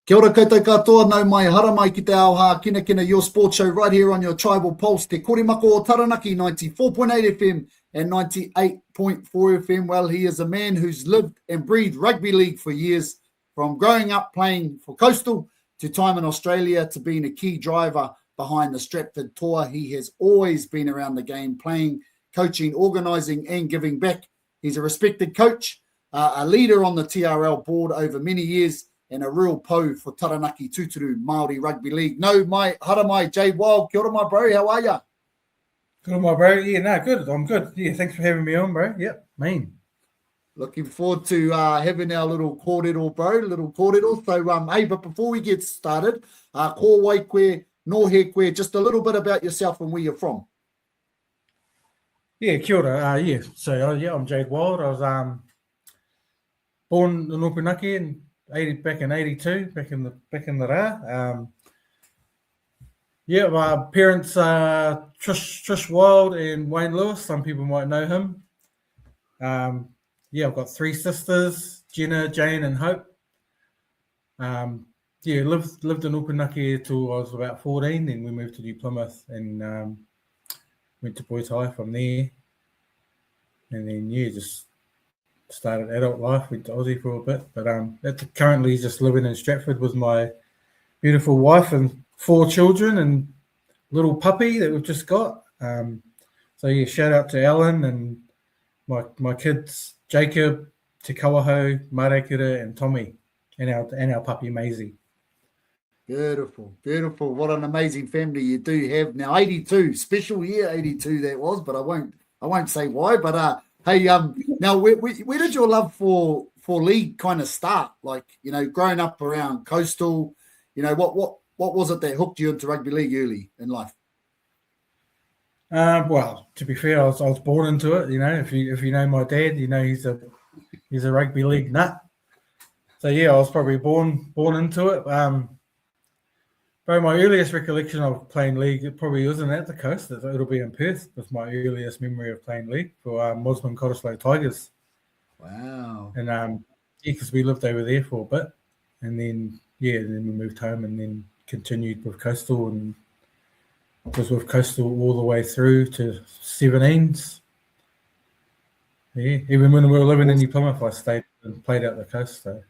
Kia ora koutou katoa, nau mai hara mai ki te ao Hākinakina, your sports show right here on your Tribal Pulse. Te korimako o Taranaki, 94.8 FM and 98.4 FM. Well, he is a man who's lived and breathed rugby league for years, from growing up playing for Coastal to time in Australia to being a key driver behind the Stratford Toa. He has always been around the game, playing, coaching, organising and giving back. He's a respected coach, a leader on the TRL board over many years, and a real po for Taranaki Tūturu Māori Rugby League. No, my hara mai, Jade Wylde. Kia ora, my bro. How are ya? Good, my bro. Yeah, no, good. I'm good. Yeah, thanks for having me on, bro. Yep, mean. Looking forward to having our little kōrero, bro. Little kōrero. So, hey, but before we get started, ko wai koe, no he koe, just a little bit about yourself and where you're from. Yeah, kia ora. So, I'm Jade Wylde. I was born in Opunake back in 82, back in the ra. My parents are Trish Wylde and Wayne Lewis. Some people might know him. I've got three sisters, Jenna, Jane, and Hope. Lived in Opunake till I was about 14. Then we moved to New Plymouth and went to Boys High from there. And then just started adult life, went to Aussie for a bit, but currently just living in Stratford with my beautiful wife and 4 children and little puppy that we've just got. Shout out to Alan and my kids, Jacob, Te Kawaho, Marekura, and Tommy, and our puppy Maisie. Beautiful, beautiful. What an amazing family you do have now. 82, special year 82 that was, but I won't say why, but hey, now where did your love for league kind of start? Like, growing up around Coastal, what was it that hooked you into rugby league early in life? Well, to be fair, I was born into it. If you know my dad, he's a rugby league nut. So I was probably born into it. Bro, my earliest recollection of playing league, it probably wasn't at the coast. It'll be in Perth. That's my earliest memory of playing league for Muslim Cottesloe Tigers. Wow. And because we lived over there for a bit, and then we moved home and then continued with Coastal and was with Coastal all the way through to 17s. Yeah, even when we were living in New Plymouth, I stayed and played out the coast. So.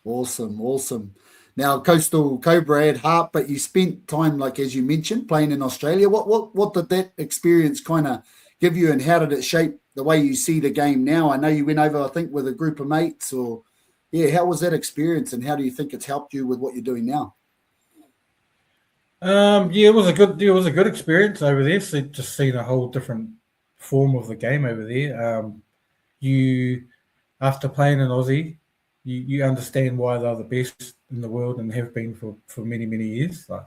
Awesome. Now, Coastal Cobra had heart, but you spent time, like as you mentioned, playing in Australia. What did that experience kind of give you, and how did it shape the way you see the game now? I know you went over, I think, with a group of mates, how was that experience, and how do you think it's helped you with what you're doing now? It was a good experience over there. So just seeing a whole different form of the game over there. You, after playing in Aussie, you understand why they're the best in the world and have been for many, many years. Like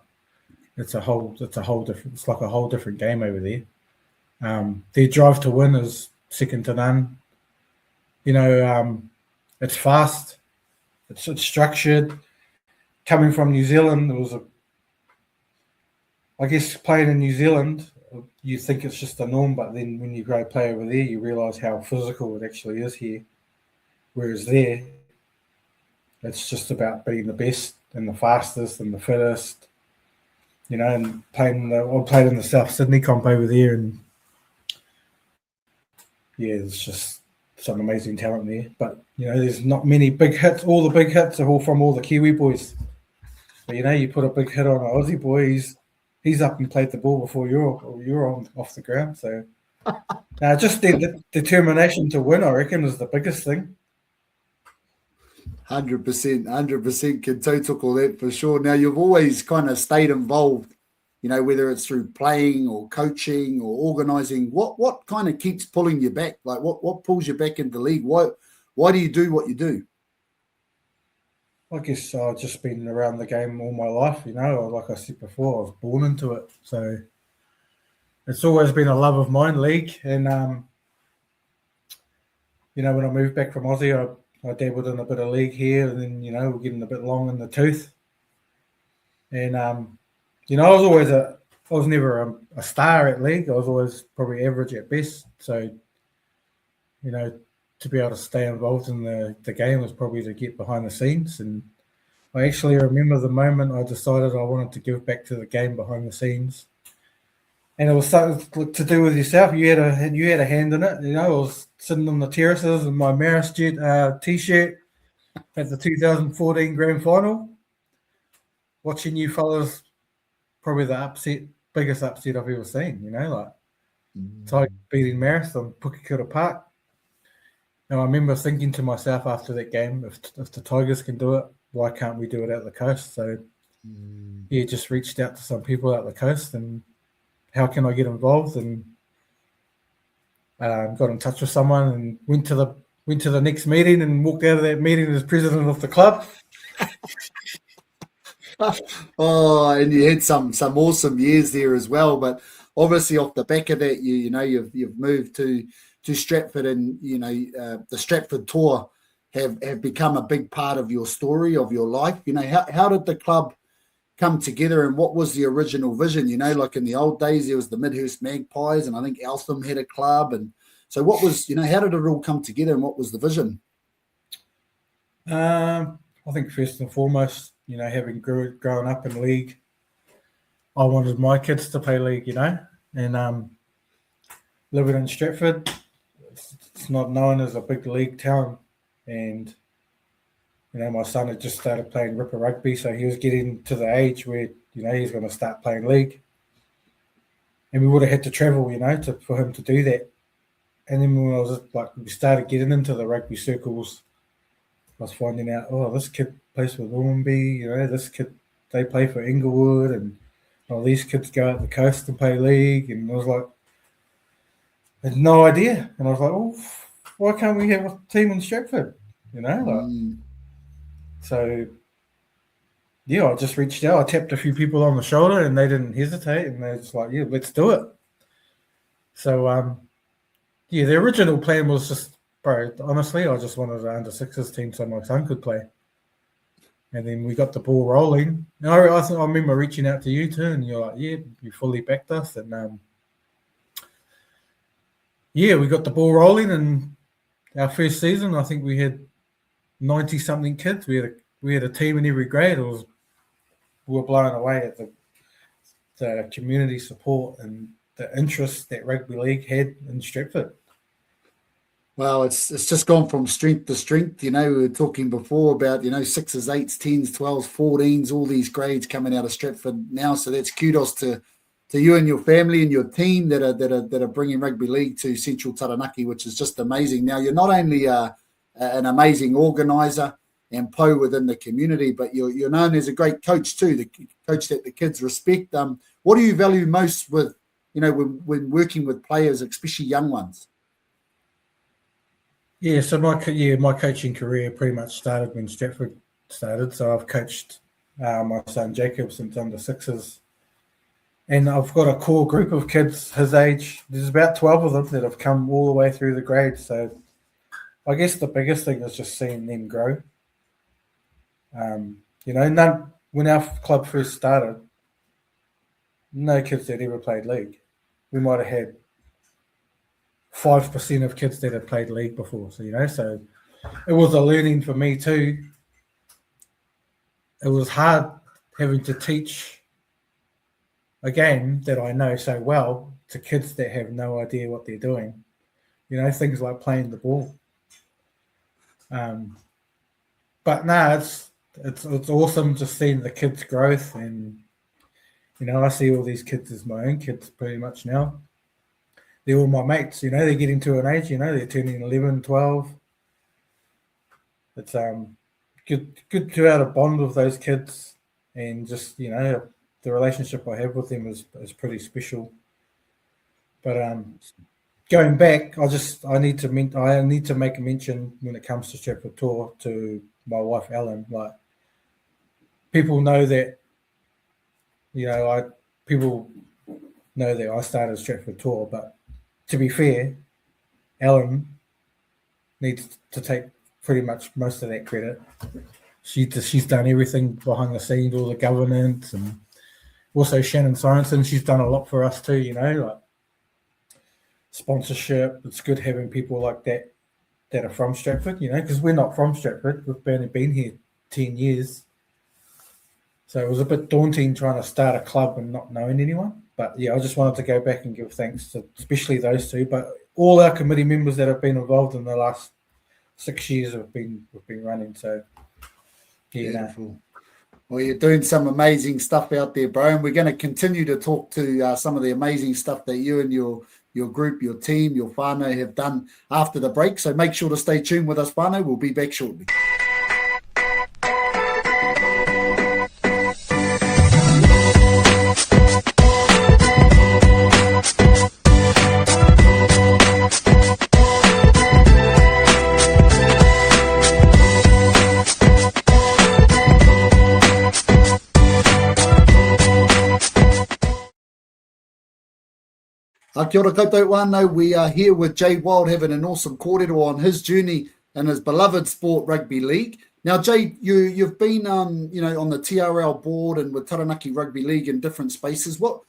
it's like a whole different game over there. Their drive to win is second to none. It's fast, it's structured. Coming from New Zealand, I guess playing in New Zealand, you think it's just the norm, but then when you go play over there, you realise how physical it actually is here. Whereas there, it's just about being the best and the fastest and the fittest, and I played in the South Sydney comp over there, and it's just some amazing talent there. But, there's not many big hits. All the big hits are all from all the Kiwi boys. But, you put a big hit on an Aussie boy, he's up and played the ball before you're on off the ground. So just the determination to win, I reckon, is the biggest thing. 100% can total that for sure. Now, you've always kind of stayed involved, whether it's through playing or coaching or organising. What kind of keeps pulling you back? Like what pulls you back into the league? Why do you do what you do? I guess I've just been around the game all my life, like I said before, I was born into it. So it's always been a love of mine, league. And, when I moved back from Aussie, I dabbled in a bit of league here, and then, we're getting a bit long in the tooth. And, I was never a star at league. I was always probably average at best. So, to be able to stay involved in the game was probably to get behind the scenes and I actually remember the moment I decided I wanted to give back to the game behind the scenes. And it was something to do with yourself. You had a hand in it. You know, I was sitting on the terraces in my Maris t-shirt at the 2014 grand final, watching you fellas, probably the biggest upset I've ever seen. You know, like Tigers beating Maris on Pukekura Park. And I remember thinking to myself after that game, if the Tigers can do it, why can't we do it at the coast? So, yeah, just reached out to some people at the coast and how can I get involved? And got in touch with someone and went to the next meeting and walked out of that meeting as president of the club. Oh, and you had some awesome years there as well. But obviously, off the back of that, you've moved to Stratford, and the Stratford Toa have become a big part of your story, of your life. You know, how did the club come together, and what was the original vision? You know, like in the old days, there was the Midhurst Magpies, and I think Eltham had a club. And so what was, how did it all come together, and what was the vision? I think first and foremost, having grown up in league, I wanted my kids to play league, and living in Stratford, it's not known as a big league town, and my son had just started playing ripper rugby, so he was getting to the age where he's going to start playing league, and we would have had to travel, for him to do that. And then when we started getting into the rugby circles, I was finding out, this kid plays for Lormby, this kid, they play for Inglewood, and these kids go out the coast and play league, and I was like, I had no idea, and I was like, why can't we have a team in Stratford, So, yeah, I just reached out. I tapped a few people on the shoulder, and they didn't hesitate, and they're just like, yeah, let's do it. So, the original plan was just, honestly, I just wanted an under-6s team so my son could play. And then we got the ball rolling. And I remember reaching out to you too, and you're like, yeah, you fully backed us. And, we got the ball rolling, and our first season, I think we had 90-something kids. We had a team in every grade. We were blown away at the community support and the interest that rugby league had in Stratford. Well, it's just gone from strength to strength. We were talking before about 6s, 8s, 10s, 12s, 14s, all these grades coming out of Stratford now. So that's kudos to you and your family and your team that are bringing rugby league to Central Taranaki, which is just amazing. Now, you're not only an amazing organizer and pro within the community, but you're known as a great coach too, the coach that the kids respect. What do you value most with when working with players, especially young ones? Yeah, so my coaching career pretty much started when Stratford started. So I've coached my son Jacob since under 6s. And I've got a core group of kids his age. There's about 12 of them that have come all the way through the grades. So I guess the biggest thing is just seeing them grow. When our club first started, no kids that ever played league. We might have had 5% of kids that had played league before. So, so it was a learning for me too. It was hard having to teach a game that I know so well to kids that have no idea what they're doing. Things like playing the ball. But no, it's awesome just seeing the kids' growth, and I see all these kids as my own kids pretty much now. They're all my mates, they're getting to an age, they're turning 11, 12. It's good to be able to bond with those kids, and just, the relationship I have with them is pretty special. But going back, I need to make a mention when it comes to Stratford Toa to my wife Ellen. Like, people know that, people know that I started Stratford Toa, but to be fair, Ellen needs to take pretty much most of that credit. She's done everything behind the scenes, all the governance, and also Shannon Sorensen. She's done a lot for us too, like sponsorship. It's good having people like that are from Stratford, because we're not from Stratford. We've only been here 10 years. So it was a bit daunting trying to start a club and not knowing anyone. But yeah, I just wanted to go back and give thanks to especially those two, but all our committee members that have been involved in the last 6 years we've been running. So yeah, beautiful. Well, you're doing some amazing stuff out there, bro, and we're going to continue to talk to some of the amazing stuff that you and your group, your team, your whānau have done after the break. So make sure to stay tuned with us, whānau. We'll be back shortly. Kia ora koutou wānau. We are here with Jade Wylde having an awesome kōrero on his journey in his beloved sport, rugby league. Now, Jade, you've been on the TRL board and with Taranaki Rugby League in different spaces. What,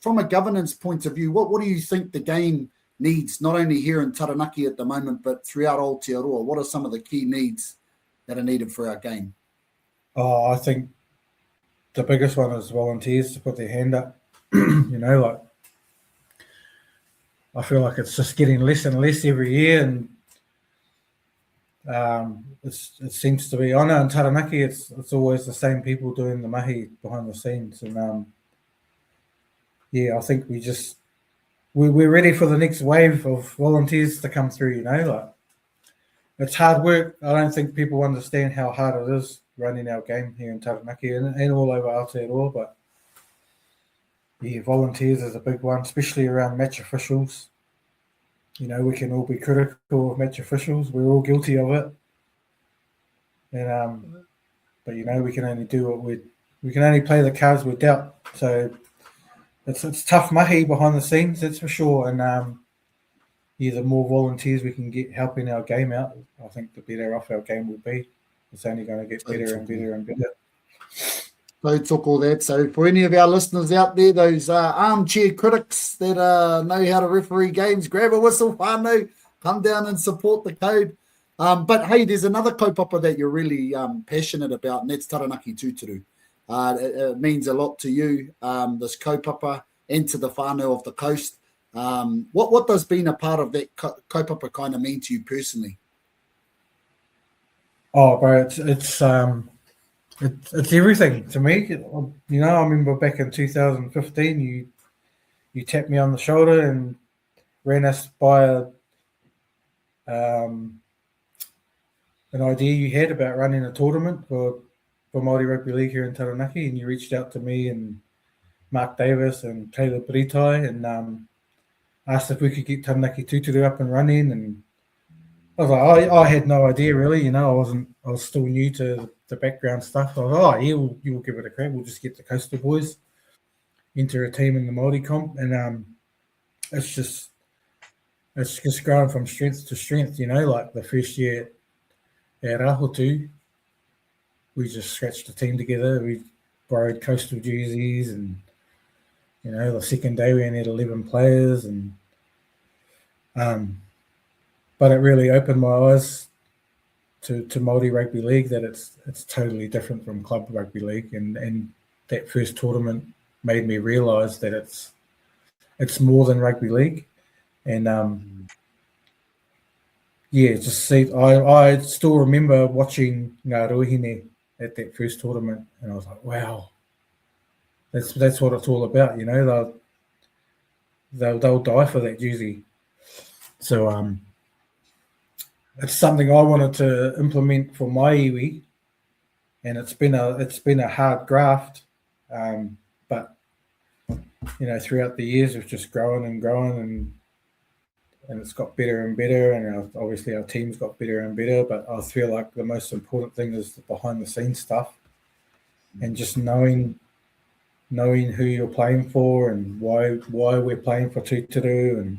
from a governance point of view, what do you think the game needs, not only here in Taranaki at the moment, but throughout Aotearoa? What are some of the key needs that are needed for our game? Oh, I think the biggest one is volunteers to put their hand up. I feel like it's just getting less and less every year, and it seems to be. I know in Taranaki, it's always the same people doing the mahi behind the scenes, and I think we're ready for the next wave of volunteers to come through. It's hard work. I don't think people understand how hard it is running our game here in Taranaki and all over Aotearoa, but. Yeah, volunteers is a big one, especially around match officials. We can all be critical of match officials. We're all guilty of it. And but we can only do what we can only play the cards we're dealt. So it's tough mahi behind the scenes, that's for sure. And the more volunteers we can get helping our game out, I think the better off our game will be. It's only going to get better and better and better. So talk all that. So for any of our listeners out there, those armchair critics that know how to referee games, grab a whistle, whānau, come down and support the code. But hey, there's another kaupapa that you're really passionate about, and that's Taranaki Tūturu. It means a lot to you, this kaupapa, and to the whānau of the coast. What does being a part of that kaupapa kind of mean to you personally? Oh, bro, it's everything to me. I remember back in 2015, you tapped me on the shoulder and ran us by an idea you had about running a tournament for Māori Rugby League here in Taranaki, and you reached out to me and Mark Davis and Caleb Britai and asked if we could get Taranaki Tūturu up and running. And I was like, I had no idea really. I was still new to the background stuff. I was you'll give it a crack. We'll just get the coastal boys, enter a team in the Māori comp, and it's just growing from strength to strength. Like the first year at Rahotu, we just scratched the team together. We borrowed coastal jerseys, and the second day we only had 11 players, and but it really opened my eyes to Māori Rugby League, that it's totally different from club rugby league, and that first tournament made me realise that it's more than rugby league, and I still remember watching Ngā Ruahine at that first tournament, and I was like, wow, that's what it's all about, they'll die for that jersey. So it's something I wanted to implement for my iwi, and it's been a hard graft, but throughout the years it's just growing and growing, and it's got better and better, and obviously our team's got better and better. But I feel like the most important thing is the behind the scenes stuff, and just knowing who you're playing for and why we're playing for Tūturu. And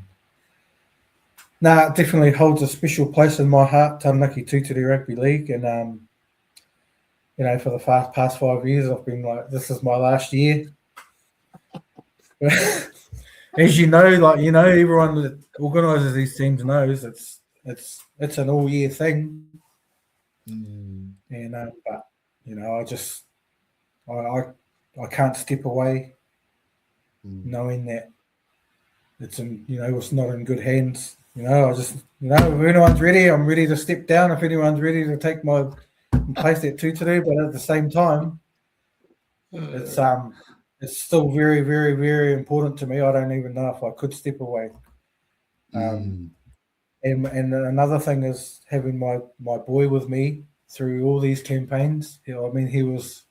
it definitely holds a special place in my heart, Taranaki Tūturu Rugby League. And, for the past 5 years, I've been like, this is my last year. As everyone that organises these teams knows it's an all-year thing. And, but, I can't step away knowing that it's not in good hands. I just, if anyone's ready, I'm ready to step down. If anyone's ready to take my place at Tūturu, but at the same time, it's still very, very, very important to me. I don't even know if I could step away. And another thing is having my boy with me through all these campaigns. He was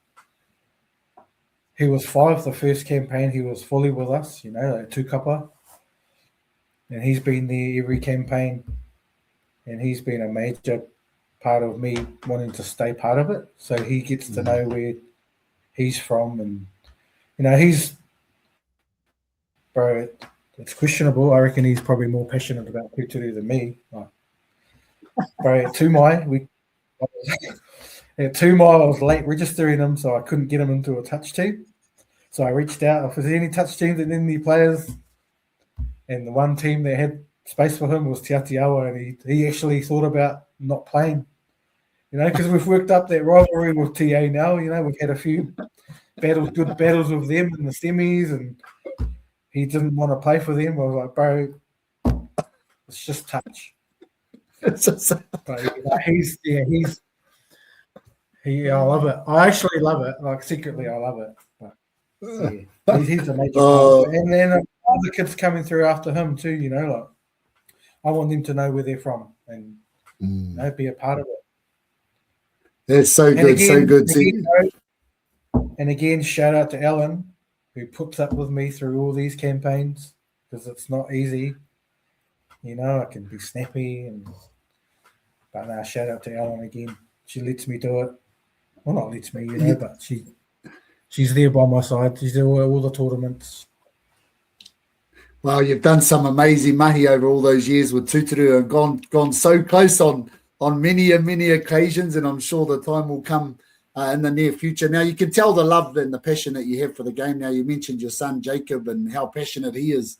5 the first campaign. He was fully with us, like tūkapa. And he's been there every campaign. And he's been a major part of me wanting to stay part of it. So he gets to know where he's from. And, bro, it's questionable. I reckon he's probably more passionate about Tūturu than me. Bro, at Tūmai, I was late registering him, so I couldn't get him into a touch team. So I reached out if there's any touch teams and any players. And the one team that had space for him was Te Atiawa, and he actually thought about not playing. Because we've worked up that rivalry with TA now. We've had a few good battles with them in the semis, and he didn't want to play for them. I was like, bro, it's just touch. But I love it. I actually love it. Like secretly, I love it. But he's a major part. And then other kids coming through after him too. Like I want them to know where they're from and be a part of it. It's so good, so good. And again, shout out to Alan, who puts up with me through all these campaigns because it's not easy. I can be snappy, but now shout out to Ellen again. She lets me do it. Well, not lets me, but she's there by my side. She's there all the tournaments. Well, you've done some amazing mahi over all those years with Tūturu and gone so close on many and many occasions, and I'm sure the time will come in the near future. Now, you can tell the love and the passion that you have for the game. Now, you mentioned your son, Jacob, and how passionate he is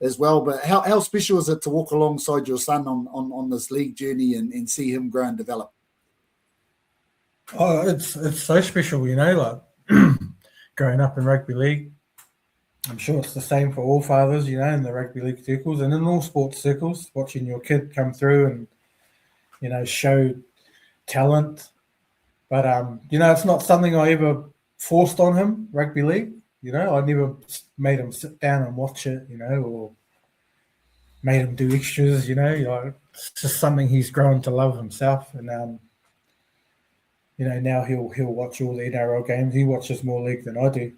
as well. But how special is it to walk alongside your son on this league journey and see him grow and develop? Oh, it's so special, like growing up in rugby league. I'm sure it's the same for all fathers, in the rugby league circles and in all sports circles, watching your kid come through and, show talent. But, it's not something I ever forced on him, rugby league. I never made him sit down and watch it, or made him do extras, it's just something he's grown to love himself. And, now he'll watch all the NRL games. He watches more league than I do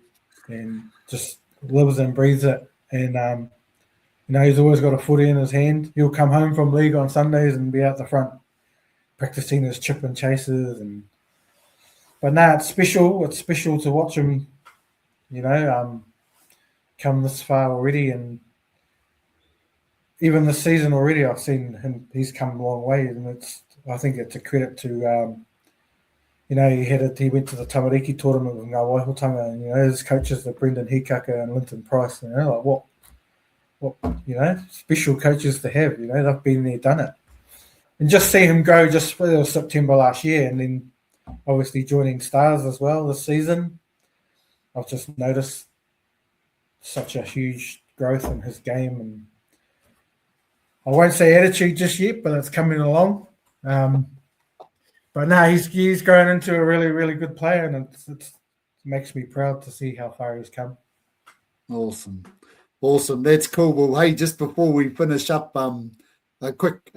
and just lives and breathes it. And, he's always got a footy in his hand. He'll come home from league on Sundays and be out the front practicing his chip and chases. But it's special. It's special to watch him, come this far already. And even this season already, I've seen him. He's come a long way. And I think it's a credit to, he went to the Taranaki tournament with Ngā Waihotanga, and his coaches are Brendan Hikaka and Linton Price. What special coaches to have. They've been there, done it, and just see him go. Just September last year, and then obviously joining Stars as well this season. I've just noticed such a huge growth in his game, and I won't say attitude just yet, but it's coming along. But no, he's growing into a really, really good player, and it makes me proud to see how far he's come. Awesome. That's cool. Well, hey, just before we finish up, a quick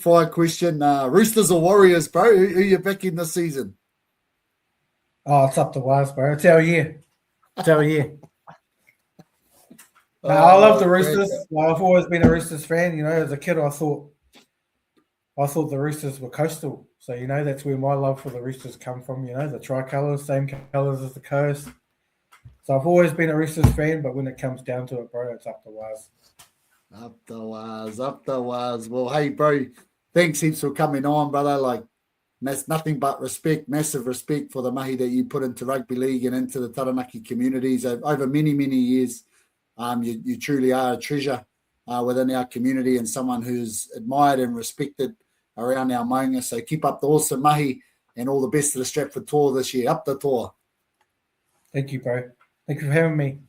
fire question: Roosters or Warriors, bro? Who you backing this season? Oh, it's up to us, bro. It's our year. I love the Roosters. I've always been a Roosters fan. As a kid, I thought the Roosters were coastal. So, that's where my love for the Roosters come from, the tricolours, same colours as the coast. So I've always been a Roosters fan, but when it comes down to it, bro, it's up to us. Up the wires. Well, hey, bro, thanks heaps for coming on, brother. Like, that's nothing but respect, massive respect for the mahi that you put into rugby league and into the Taranaki communities over many, many years. You truly are a treasure within our community and someone who's admired and respected around our maunga. So keep up the awesome mahi and all the best to the Stratford Toa this year. Up the Toa. Thank you, bro. Thank you for having me.